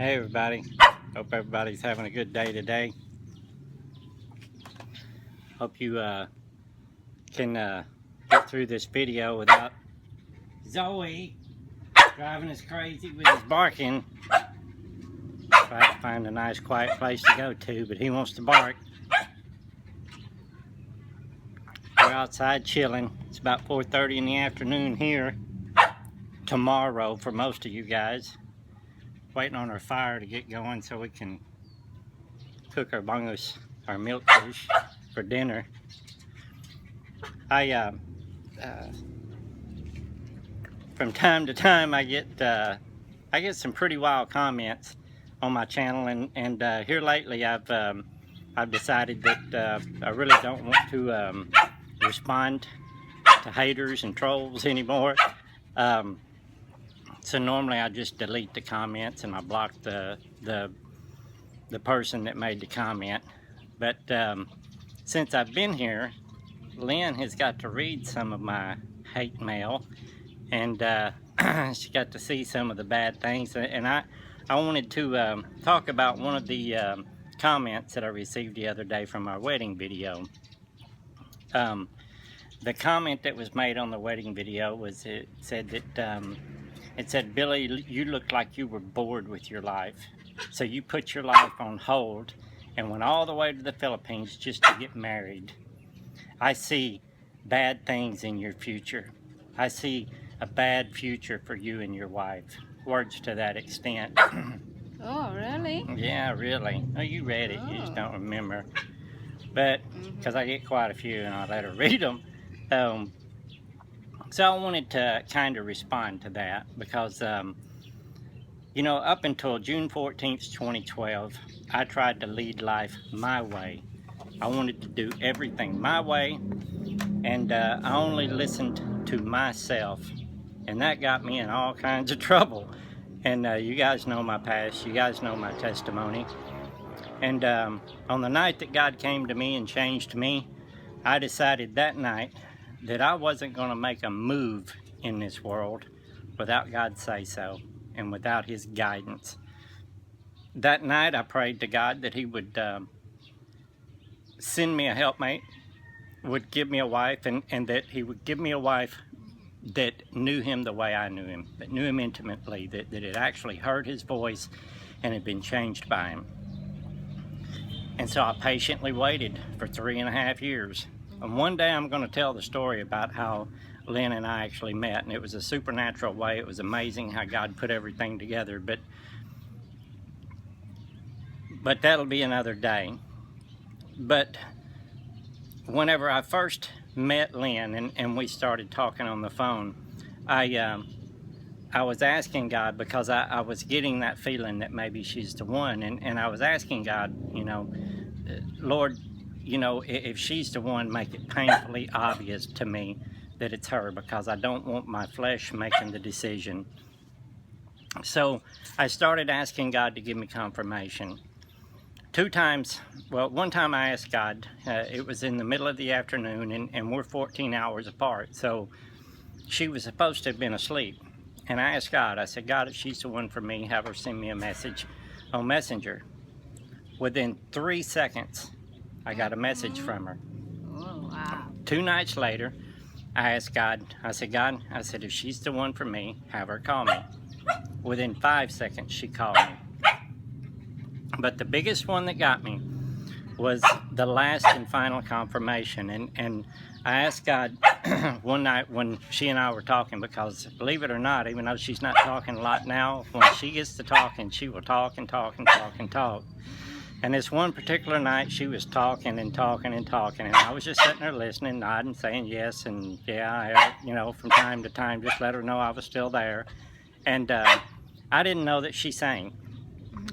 Hey everybody, hope everybody's having a good day today. Hope you can get through this video without Zoe driving us crazy with his barking. Try to find a nice quiet place to go to, but he wants to bark. We're outside chilling. It's about 4:30 in the afternoon here. Tomorrow for most of you guys. Waiting on our fire to get going so we can cook our bungus, our milkfish, for dinner. From time to time I get some pretty wild comments on my channel, and here lately I've decided that I really don't want to respond to haters and trolls anymore. So normally I just delete the comments and I block the person that made the comment. But since I've been here, Lynn has got to read some of my hate mail, and she got to see some of the bad things. And I wanted to talk about one of the comments that I received the other day from our wedding video. The comment that was made on the wedding video was, it said that it said, "Billy, you look like you were bored with your life, so you put your life on hold and went all the way to the Philippines just to get married. I see bad things in your future. I see a bad future for you and your wife." Words to that extent. Oh, really? Yeah, really. Oh, you read it, you just don't remember. But, because I get quite a few and I let her read them. So I wanted to kind of respond to that because, you know, up until June 14th, 2012, I tried to lead life my way. I wanted to do everything my way, and I only listened to myself, and that got me in all kinds of trouble. And you guys know my past, you guys know my testimony. And on the night that God came to me and changed me, I decided that night that I wasn't going to make a move in this world without God's say-so and without His guidance. That night I prayed to God that He would send me a helpmate, would give me a wife, and that He would give me a wife that knew Him the way I knew Him, that knew Him intimately, that had actually heard His voice and had been changed by Him. And so I patiently waited for 3.5 years. And one day I'm going to tell the story about how Lynn and I actually met, and it was a supernatural way. It was amazing how God put everything together, but that'll be another day. But whenever I first met Lynn and we started talking on the phone, I was asking God, because I was getting that feeling that maybe she's the one, and I was asking God, you know, Lord, you know, if she's the one, make it painfully obvious to me that it's her, because I don't want my flesh making the decision. So I started asking God to give me confirmation. 2 times, well, one time I asked God, it was in the middle of the afternoon, and we're 14 hours apart, so she was supposed to have been asleep. And I asked God, I said, God, if she's the one for me, have her send me a message on Messenger. Within 3 seconds, I got a message from her. Oh, wow. 2 nights later, I asked God, I said, God, I said, if she's the one for me, have her call me. Within 5 seconds, she called me. But the biggest one that got me was the last and final confirmation. And I asked God one night when she and I were talking, because believe it or not, even though she's not talking a lot now, when she gets to talking, she will talk and talk and talk and talk. And this one particular night, she was talking and talking and talking, and I was just sitting there listening, nodding, saying yes, and yeah, you know, from time to time, just let her know I was still there. And I didn't know that she sang.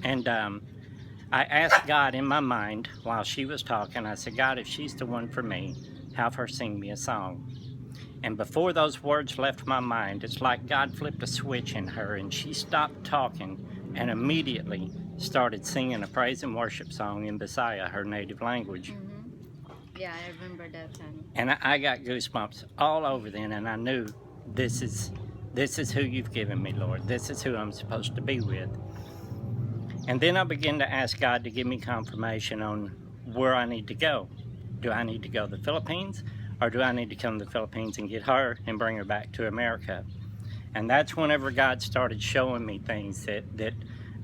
And I asked God in my mind while she was talking, I said, God, if she's the one for me, have her sing me a song. And before those words left my mind, it's like God flipped a switch in her, and she stopped talking and immediately started singing a praise and worship song in Bisaya, her native language. Yeah, I remember that time. And I got goosebumps all over then, and I knew this is who you've given me, Lord. This is who I'm supposed to be with. And then I began to ask God to give me confirmation on where I need to go. Do I need to go to the Philippines, or do I need to come to the Philippines and get her and bring her back to America? And that's whenever God started showing me things that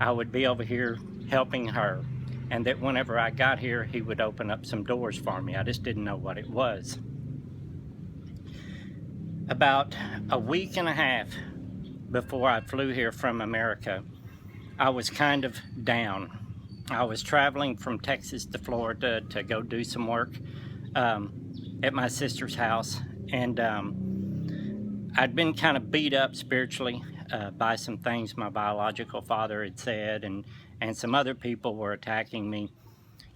I would be over here helping her, and that whenever I got here, he would open up some doors for me. I just didn't know what it was. About a week and a half before I flew here from America, I was kind of down. I was traveling from Texas to Florida to go do some work at my sister's house, and I'd been kind of beat up spiritually by some things my biological father had said, and some other people were attacking me.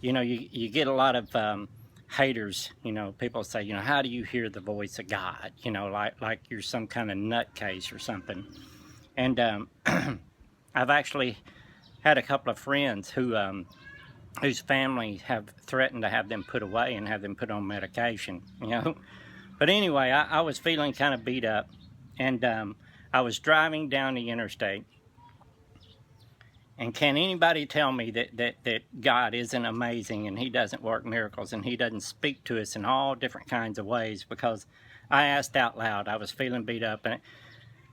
You know, you get a lot of haters. You know, people say, you know, how do you hear the voice of God? You know, like you're some kind of nutcase or something. And I've actually had a couple of friends who whose family have threatened to have them put away and have them put on medication, you know. But anyway, I was feeling kind of beat up, and I was driving down the interstate. And can anybody tell me that God isn't amazing, and he doesn't work miracles, and he doesn't speak to us in all different kinds of ways? Because I asked out loud. I was feeling beat up,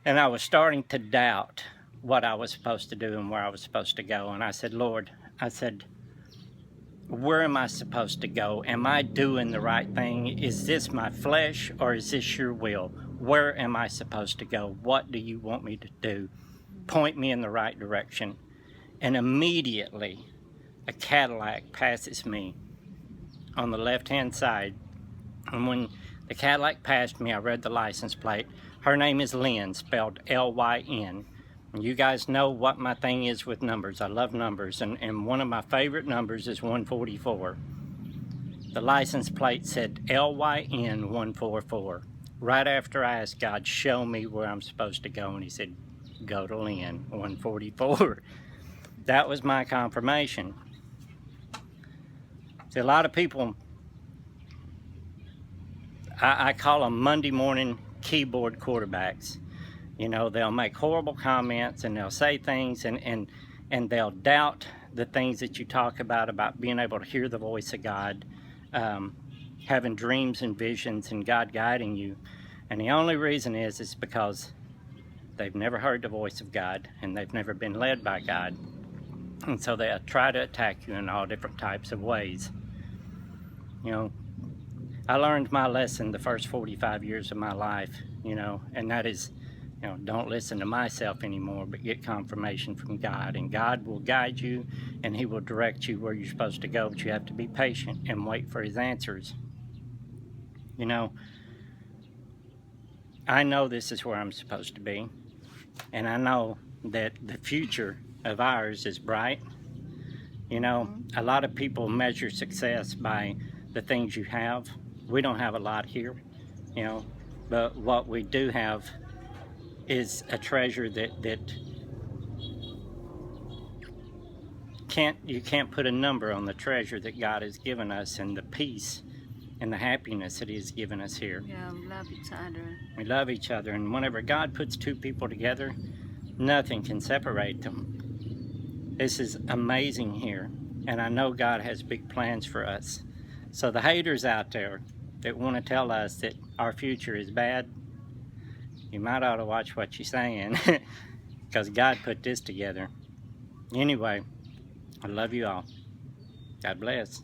and I was starting to doubt what I was supposed to do and where I was supposed to go. And I said, Lord, I said, where am I supposed to go? Am I doing the right thing? Is this my flesh, or is this your will? Where am I supposed to go? What do you want me to do? Point me in the right direction. And immediately a Cadillac passes me on the left-hand side. And when the Cadillac passed me, I read the license plate. Her name is Lynn, spelled L-Y-N. And you guys know what my thing is with numbers. I love numbers, and one of my favorite numbers is 144. The license plate said L-Y-N 144. Right after I asked God, show me where I'm supposed to go, and he said, go to Lynn 144. That was my confirmation. See, a lot of people, I call them Monday morning keyboard quarterbacks. You know, they'll make horrible comments, and they'll say things, and they'll doubt the things that you talk about being able to hear the voice of God, having dreams and visions, and God guiding you. And the only reason is because they've never heard the voice of God, and they've never been led by God. And so they'll try to attack you in all different types of ways. You know, I learned my lesson the first 45 years of my life, you know, and that is, you know, don't listen to myself anymore, but get confirmation from God. And God will guide you, and he will direct you where you're supposed to go, but you have to be patient and wait for his answers. You know, I know this is where I'm supposed to be, and I know that the future of ours is bright. You know, a lot of people measure success by the things you have. We don't have a lot here, you know, but what we do have is a treasure that you can't put a number on the treasure that God has given us, and the peace and the happiness that he has given us here. Yeah, we love each other. We love each other, and whenever God puts two people together, nothing can separate them. This is amazing here, and I know God has big plans for us. So the haters out there that want to tell us that our future is bad, you might ought to watch what you're saying, because God put this together. Anyway, I love you all. God bless.